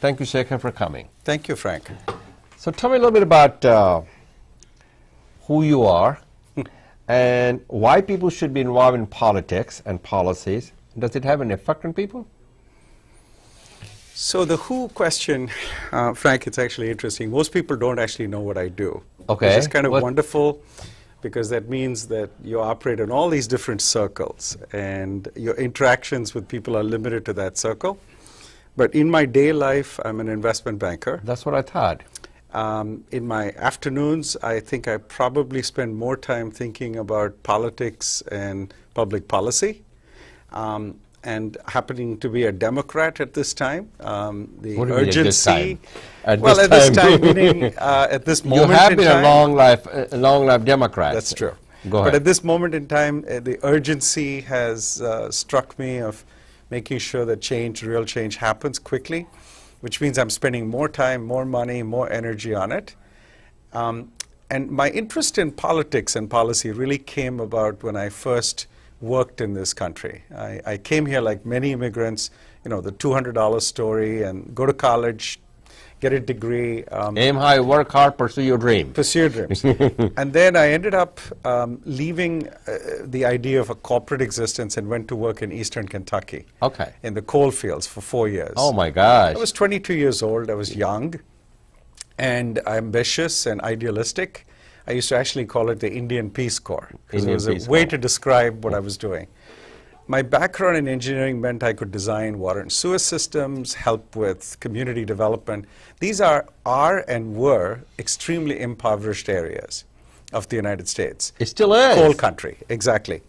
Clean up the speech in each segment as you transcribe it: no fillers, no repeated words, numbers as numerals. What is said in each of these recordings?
Thank you, Shekar, for coming. Thank you, Frank. So tell me a little bit about who you are and why people should be involved in politics and policies. Does it have an effect on people? So the who question, Frank, it's actually interesting. Most people don't actually know what I do. Okay. Which is kind of wonderful, because that means that you operate in all these different circles and your interactions with people are limited to that circle. But in my day life, I'm an investment banker. That's what I thought. In my afternoons, I think I probably spend more time thinking about politics and public policy. And happening to be a Democrat at this time, the What do you mean urgency. at this time? Meaning at this moment You have in been time. a long life Democrat. That's true. Go ahead. But at this moment in time, the urgency has struck me of making sure that real change happens quickly, which means I'm spending more time, more money, more energy on it. And my interest in politics and policy really came about when I first worked in this country. I came here like many immigrants, the $200 story, and go to college, get a degree. Aim high, work hard, pursue your dream. Pursue your dreams. And then I ended up leaving the idea of a corporate existence and went to work in eastern Kentucky. Okay. In the coal fields for 4 years. Oh my gosh. I was 22 years old. I was young and ambitious and idealistic. I used to actually call it the Indian Peace Corps, because it was a way to describe what I was doing. My background in engineering meant I could design water and sewer systems, help with community development. These are and were extremely impoverished areas of the United States. It still is. Coal country, exactly.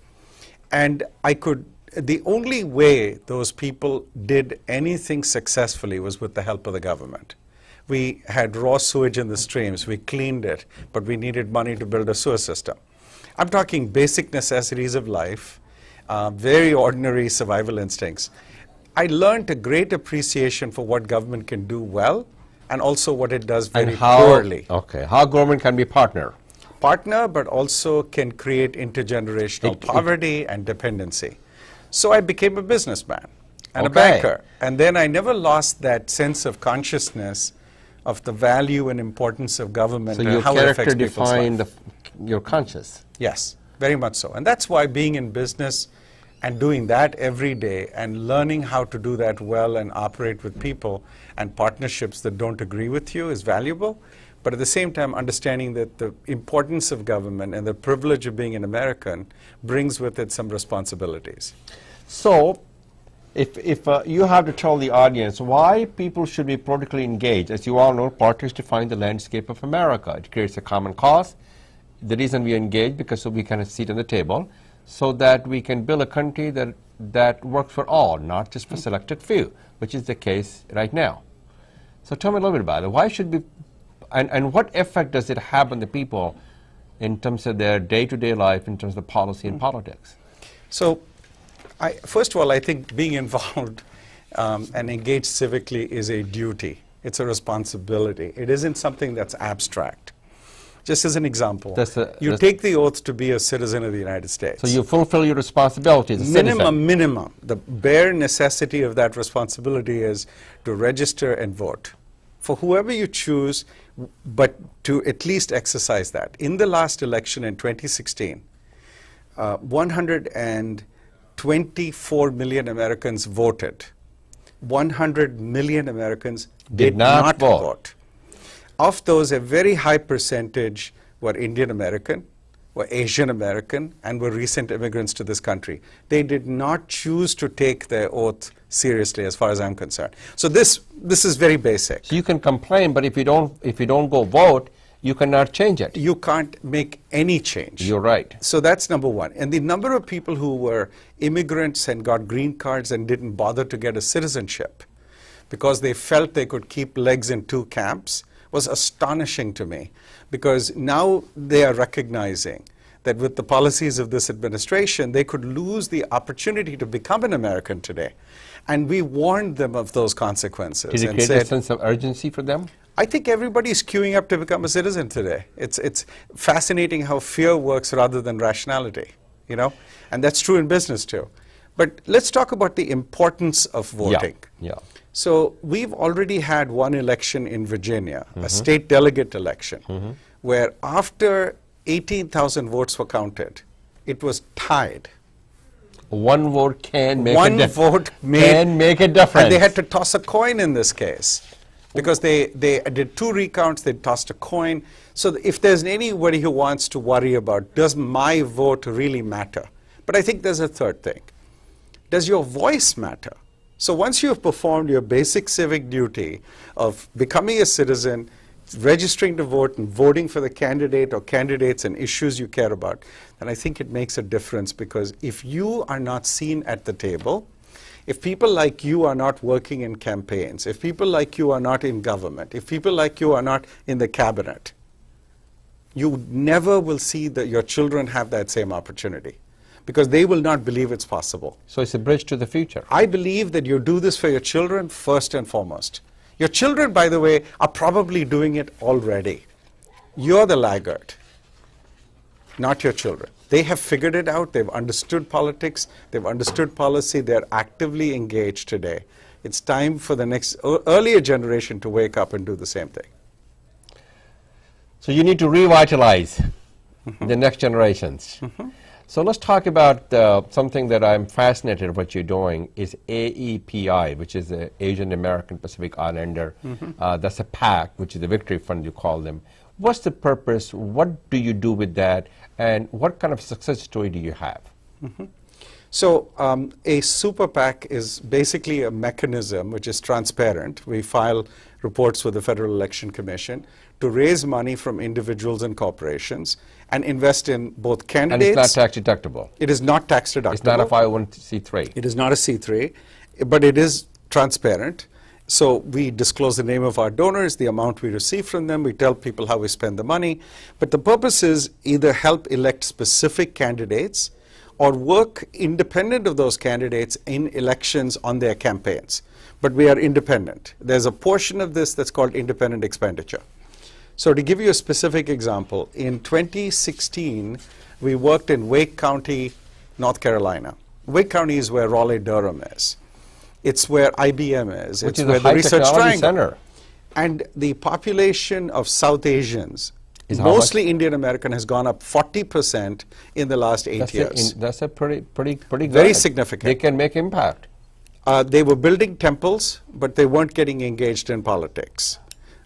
And the only way those people did anything successfully was with the help of the government. We had raw sewage in the streams, we cleaned it, but we needed money to build a sewer system. I'm talking basic necessities of life, very ordinary survival instincts. I learned a great appreciation for what government can do well, and also what it does very poorly. Okay, how government can be partner, but also can create intergenerational poverty and dependency. So I became a businessman and a banker. And then I never lost that sense of consciousness of the value and importance of government and how it affects people's life. So your character defined your conscience. Yes, very much so. And that's why being in business and doing that every day and learning how to do that well and operate with people and partnerships that don't agree with you is valuable. But at the same time, understanding that the importance of government and the privilege of being an American brings with it some responsibilities. So, if you have to tell the audience why people should be politically engaged, as you all know, politics define the landscape of America. It creates a common cause. The reason we engage, because so we can have a seat on the table, so that we can build a country that works for all, not just for selected few, which is the case right now. So tell me a little bit about it. Why should we, and what effect does it have on the people in terms of their day-to-day life, in terms of policy and politics? So, first of all, I think being involved and engaged civically is a duty. It's a responsibility. It isn't something that's abstract. Just as an example, you take the oath to be a citizen of the United States. So you fulfill your responsibilities as a citizen. Minimum. The bare necessity of that responsibility is to register and vote for whoever you choose, but to at least exercise that. In the last election in 2016, 124 million Americans voted. 100 million Americans did not vote. Of those, a very high percentage were Indian American, were Asian American, and were recent immigrants to this country. They did not choose to take their oath seriously, as far as I'm concerned. So this is very basic. So you can complain, but if you don't go vote, you cannot change it. You can't make any change. You're right. So that's number one. And the number of people who were immigrants and got green cards and didn't bother to get a citizenship because they felt they could keep legs in two camps was astonishing to me, because now they are recognizing that with the policies of this administration, they could lose the opportunity to become an American today. And we warned them of those consequences. Did it create a sense of urgency for them? I think everybody's queuing up to become a citizen today. It's fascinating how fear works rather than rationality, and that's true in business too. But let's talk about the importance of voting. Yeah. So we've already had one election in Virginia, a state delegate election, where after 18,000 votes were counted, it was tied. One vote can make One a vote can make a difference. And they had to toss a coin in this case. Because they did 2 recounts, they tossed a coin. So if there's anybody who wants to worry about, does my vote really matter? But I think there's a third thing. Does your voice matter? So once you have performed your basic civic duty of becoming a citizen, registering to vote and voting for the candidate or candidates and issues you care about, then I think it makes a difference, because if you are not seen at the table, if people like you are not working in campaigns, if people like you are not in government, if people like you are not in the cabinet, you never will see that your children have that same opportunity, because they will not believe it's possible. So it's a bridge to the future. I believe that you do this for your children first and foremost. Your children, by the way, are probably doing it already. You're the laggard, not your children. They have figured it out. They've understood politics. They've understood policy. They're actively engaged today. It's time for the next earlier generation to wake up and do the same thing. So you need to revitalize the next generations. So let's talk about something that I'm fascinated with what you're doing is AEPI, which is the Asian American Pacific Islander. That's a PAC, which is the Victory Fund, you call them. What's the purpose? What do you do with that? And what kind of success story do you have? So a super PAC is basically a mechanism which is transparent. We file reports with the Federal Election Commission to raise money from individuals and corporations and invest in both candidates. And it's not tax deductible. It is not tax deductible. It's not a 501c3. It is not a C3, but it is transparent. So we disclose the name of our donors, the amount we receive from them, we tell people how we spend the money. But the purpose is either help elect specific candidates or work independent of those candidates in elections on their campaigns. But we are independent. There's a portion of this that's called independent expenditure. So to give you a specific example, in 2016, we worked in Wake County, North Carolina. Wake County is where Raleigh-Durham is. It's where IBM is. Which it's is where a high the Research technology Triangle. center. And the population of South Asians, Is how mostly Indian American, has gone up 40% in the last 8 years. That's a pretty good. Very significant. They can make impact. They were building temples, but they weren't getting engaged in politics.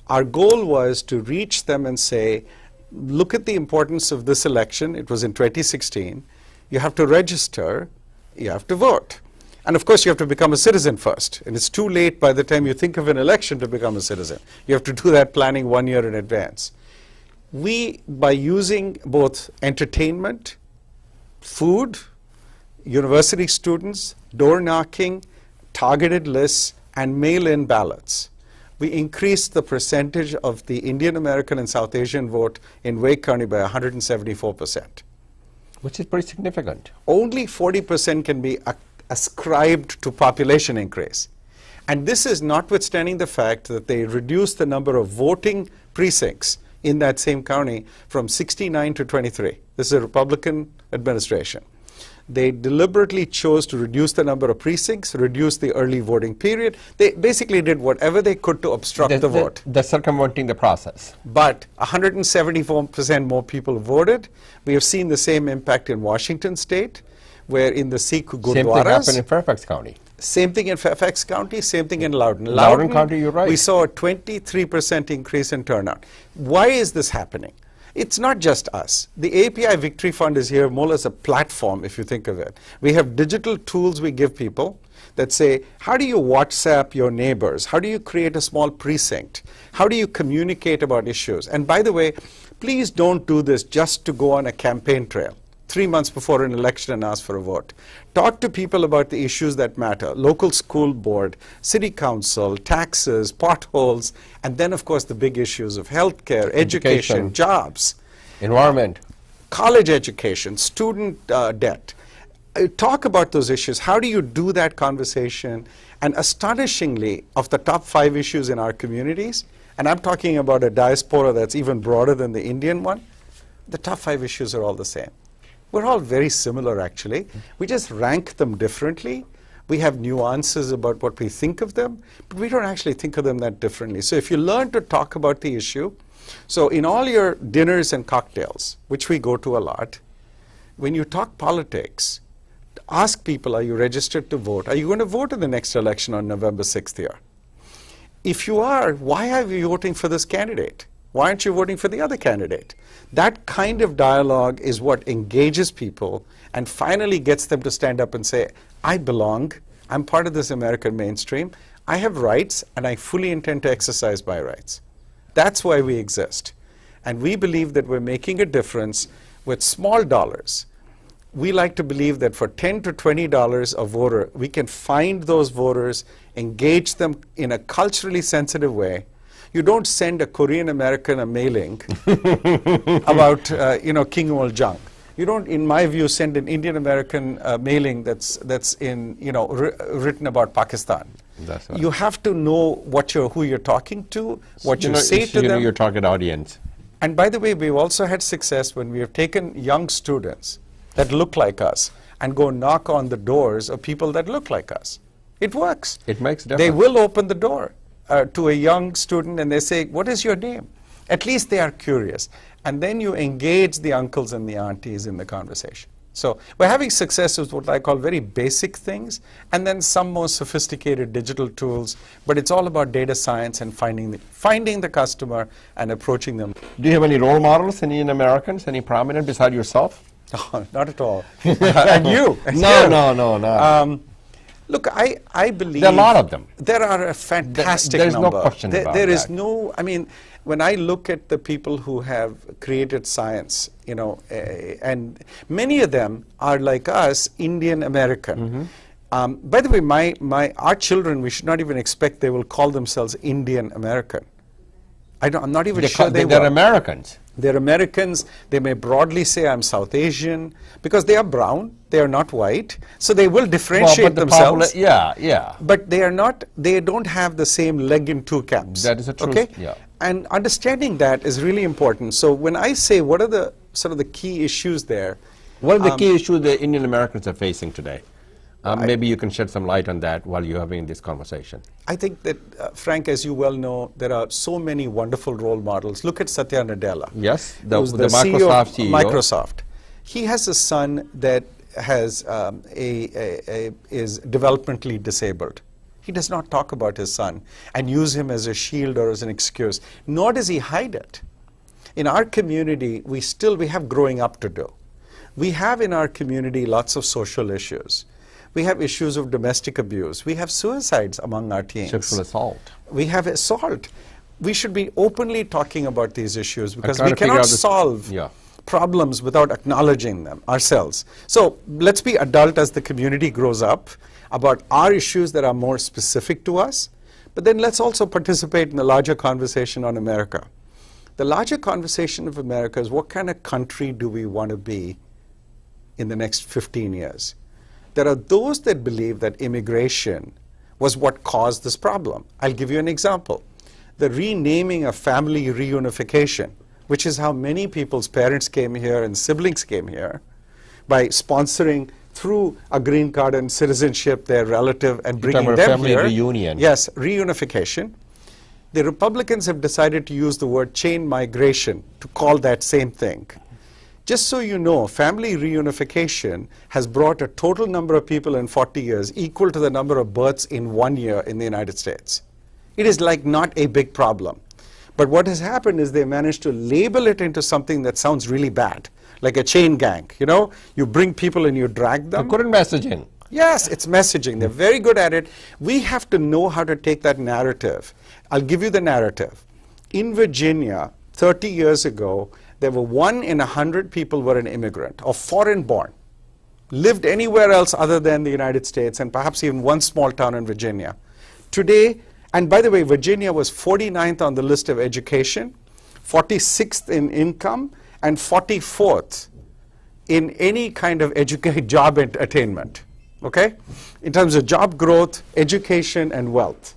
Our goal was to reach them and say, look at the importance of this election. It was in 2016. You have to register. You have to vote. And of course, you have to become a citizen first. And it's too late by the time you think of an election to become a citizen. You have to do that planning 1 year in advance. We, by using both entertainment, food, university students, door knocking, targeted lists, and mail-in ballots, we increased the percentage of the Indian American and South Asian vote in Wake County by 174%. Which is pretty significant. Only 40% can be ascribed to population increase. And this is notwithstanding the fact that they reduced the number of voting precincts in that same county from 69 to 23. This is a Republican administration. They deliberately chose to reduce the number of precincts, reduce the early voting period. They basically did whatever they could to obstruct the vote. They're circumventing the process. But 174% more people voted. We have seen the same impact in Washington State, where in the Sikh Gurdwaras. Same thing happened in Fairfax County. Same thing in Fairfax County, same thing in Loudoun. Loudoun County, you're right. We saw a 23% increase in turnout. Why is this happening? It's not just us. The API Victory Fund is here more as a platform, if you think of it. We have digital tools we give people that say, how do you WhatsApp your neighbors? How do you create a small precinct? How do you communicate about issues? And by the way, please don't do this just to go on a campaign trail 3 months before an election and ask for a vote. Talk to people about the issues that matter. Local school board, city council, taxes, potholes, and then of course the big issues of healthcare, education, jobs, environment, college education, student debt. Talk about those issues. How do you do that conversation? And astonishingly, of the top 5 issues in our communities, and I'm talking about a diaspora that's even broader than the Indian one, the top 5 issues are all the same. We're all very similar, actually. We just rank them differently, We have nuances about what we think of them, but we don't actually think of them that differently. So if you learn to talk about the issue, so in all your dinners and cocktails, which we go to a lot, when you talk politics, ask people, are you registered to vote? Are you going to vote in the next election on November 6th here? If you are, why are you voting for this candidate? Why aren't you voting for the other candidate? That kind of dialogue is what engages people and finally gets them to stand up and say, I belong, I'm part of this American mainstream, I have rights, and I fully intend to exercise my rights. That's why we exist. And we believe that we're making a difference with small dollars. We like to believe that for $10 to $20 a voter, we can find those voters, engage them in a culturally sensitive way. You don't send a Korean American a mailing about King Woljang. You don't, in my view, send an Indian American mailing that's in written about Pakistan. That's right. You have to know who you're talking to, what you say to them. Your target audience. And by the way, we've also had success when we have taken young students that look like us and go knock on the doors of people that look like us. It works. It makes a difference. They will open the door to a young student and they say, what is your name? At least they are curious. And then you engage the uncles and the aunties in the conversation. So we're having success with what I call very basic things and then some more sophisticated digital tools, but it's all about data science and finding the customer and approaching them. Do you have any role models, any Indian Americans, any prominent beside yourself? Oh, not at all. And you. No. Look, I believe... There are a lot of them. There are a fantastic There's number. no question about There is that. no... I mean, when I look at the people who have created science, and many of them are like us, Indian American. By the way, our children, we should not even expect they will call themselves Indian American. I'm not even sure they will. They're Americans. They're Americans. They may broadly say I'm South Asian because they are brown. They are not white. So they will differentiate themselves. Yeah. But they are not. They don't have the same leg in two camps. That is the truth. Okay. Yeah. And understanding that is really important. So when I say what are the sort of the key issues there? What are the key issues the Indian Americans are facing today? Maybe you can shed some light on that while you're having this conversation. I think that, Frank, as you well know, there are so many wonderful role models. Look at Satya Nadella. Yes, the Microsoft CEO. Microsoft. He has a son that has is developmentally disabled. He does not talk about his son and use him as a shield or as an excuse, nor does he hide it. In our community, we have growing up to do. We have in our community lots of social issues. We have issues of domestic abuse. We have suicides among our teens. Sexual assault. We have assault. We should be openly talking about these issues because we cannot solve problems without acknowledging them ourselves. So let's be adult as the community grows up about our issues that are more specific to us, but then let's also participate in the larger conversation on America. The larger conversation of America is what kind of country do we want to be in the next 15 years? There are those that believe that immigration was what caused this problem. I'll give you an example. The renaming of family reunification, which is how many people's parents came here and siblings came here, by sponsoring through a green card and citizenship their relative and bringing them family here. Reunion. Yes, reunification. The Republicans have decided to use the word chain migration to call that same thing. Just so you know, family reunification has brought a total number of people in 40 years equal to the number of births in 1 year in the United States. It is like not a big problem. But what has happened is they managed to label it into something that sounds really bad, like a chain gang. You bring people and you drag them. Good messaging. Yes, it's messaging. They're very good at it. We have to know how to take that narrative. I'll give you the narrative. In Virginia, 30 years ago, there were 1 in 100 people were an immigrant or foreign born, lived anywhere else other than the United States and perhaps even one small town in Virginia. Today, and by the way, Virginia was 49th on the list of education, 46th in income, and 44th in any kind of job attainment, okay? In terms of job growth, education, and wealth.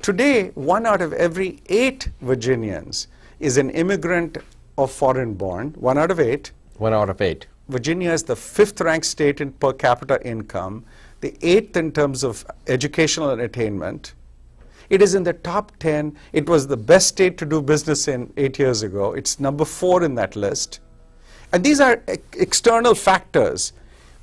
Today, 1 out of every 8 Virginians is an immigrant or foreign born, 1 out of 8. 1 out of 8. Virginia is the 5th ranked state in per capita income, the 8th in terms of educational attainment. It is in the top 10. It was the best state to do business in 8 years ago. It's number 4 in that list. And these are external factors.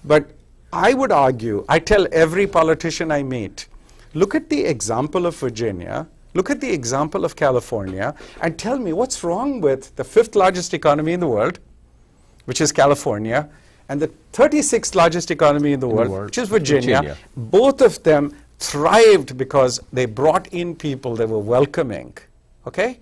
But I would argue, I tell every politician I meet, look at the example of Virginia, look at the example of California, and tell me what's wrong with the 5th largest economy in the world, which is California, and the 36th largest economy in the world, which is Virginia. Both of them thrived because they brought in people they were welcoming. Okay?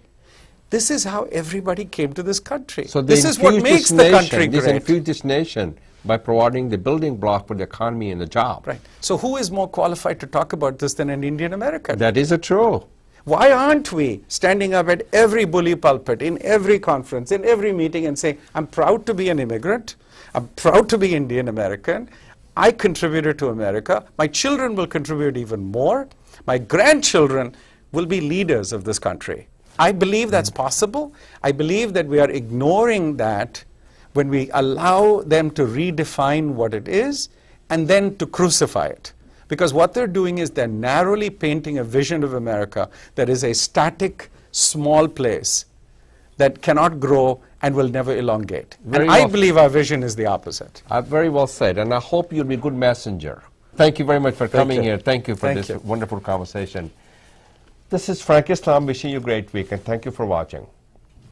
This is how everybody came to this country. So this is what makes the country great. They infused this nation by providing the building block for the economy and the job. Right. So who is more qualified to talk about this than an Indian American? That is true. Why aren't we standing up at every bully pulpit, in every conference, in every meeting and saying, I'm proud to be an immigrant, I'm proud to be Indian American, I contributed to America, my children will contribute even more, my grandchildren will be leaders of this country. I believe that's possible. I believe that we are ignoring that when we allow them to redefine what it is and then to crucify it. Because what they're doing is they're narrowly painting a vision of America that is a static, small place that cannot grow and will never elongate. And I believe our vision is the opposite. Very well said, and I hope you'll be a good messenger. Thank you very much for coming here. Thank you for this wonderful conversation. This is Frank Islam wishing you a great week, and thank you for watching.